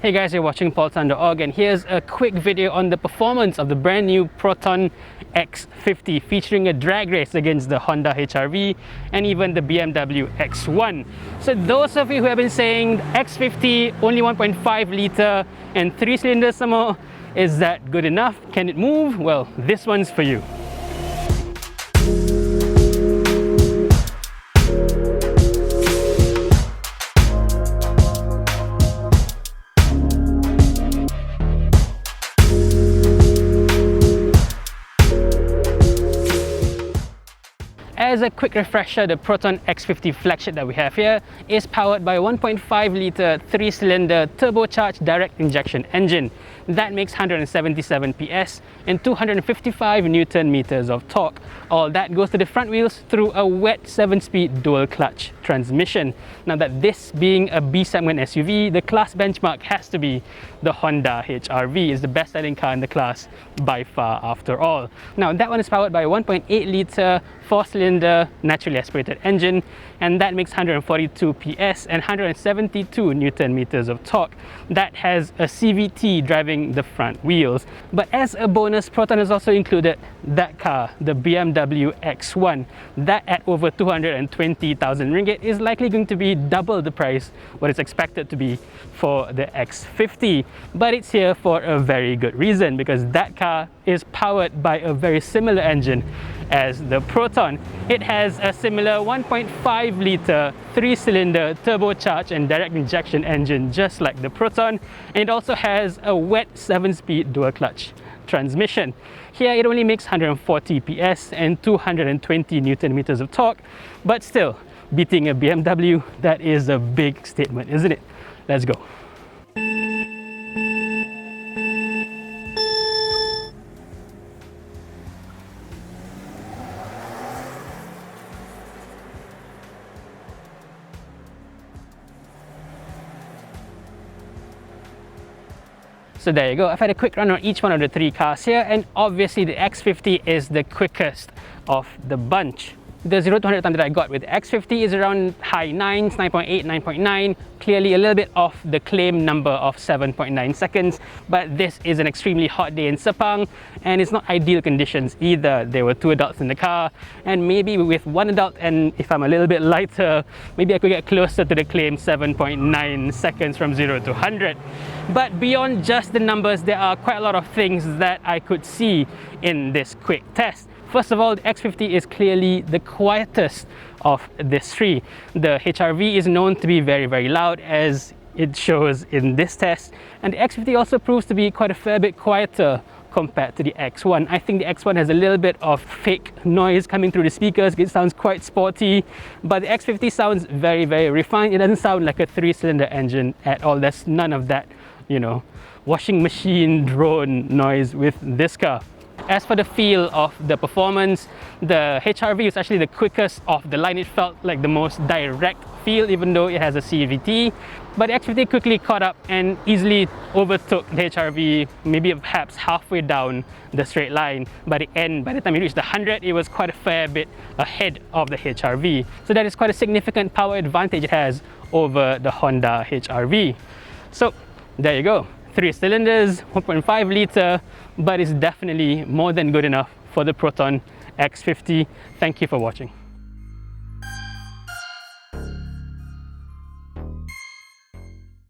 Hey guys, you're watching Proton.org, and here's a quick video on the performance of the brand new Proton X50 featuring a drag race against the Honda HR-V and even the BMW X1. So those of you who have been saying X50 only 1.5 litre and 3 cylinders some more, is that good enough? Can it move? Well, this one's for you. As a quick refresher, the Proton X50 flagship that we have here is powered by a 1.5 litre 3-cylinder turbocharged direct injection engine. That makes 177 PS and 255 Newton meters of torque. All that goes to the front wheels through a wet 7-speed dual clutch transmission. Now that this being a B-segment SUV, the class benchmark has to be the Honda HR-V. Is the best selling car in the class by far after all. Now that one is powered by a 1.8 litre 4-cylinder naturally aspirated engine, and that makes 142 PS and 172 Newton meters of torque. That has a CVT driving the front wheels. But as a bonus, Proton has also included that car, the BMW X1. That at over 220,000 ringgit is likely going to be double the price what it's expected to be for the X50. But it's here for a very good reason, because that car is powered by a very similar engine as the Proton. It has a similar 1.5 litre 3-cylinder turbocharged and direct injection engine just like the Proton, and it also has a wet 7-speed dual clutch transmission. Here it only makes 140 PS and 220 Newton meters of torque, but still beating a BMW, that is a big statement, isn't it? Let's go. So there you go, I've had a quick run on each one of the three cars here, and obviously the X50 is the quickest of the bunch. The 0 to 100 time that I got with the X50 is around high 9s, 9.8, 9.9, clearly a little bit off the claim number of 7.9 seconds, but this is an extremely hot day in Sepang, and it's not ideal conditions either. There were 2 adults in the car, and maybe with 1 adult, and if I'm a little bit lighter, maybe I could get closer to the claim 7.9 seconds from 0 to 100. But beyond just the numbers, there are quite a lot of things that I could see in this quick test. First of all, the X50 is clearly the quietest of these three. The HR-V is known to be very, very loud, as it shows in this test, and the X50 also proves to be quite a fair bit quieter compared to the X1. I think the X1 has a little bit of fake noise coming through the speakers. It sounds quite sporty, but the X50 sounds very, very refined. It doesn't sound like a 3-cylinder engine at all. There's none of that, you know, washing machine drone noise with this car. As for the feel of the performance, the HR-V is actually the quickest of the line. It felt like the most direct feel, even though it has a CVT. But the X50 quickly caught up and easily overtook the HR-V, maybe perhaps halfway down the straight line. By the end, by the time it reached the 100, it was quite a fair bit ahead of the HR-V. So that is quite a significant power advantage it has over the Honda HR-V. So there you go. 3 cylinders, 1.5 litre, but it's definitely more than good enough for the Proton X50. Thank you for watching.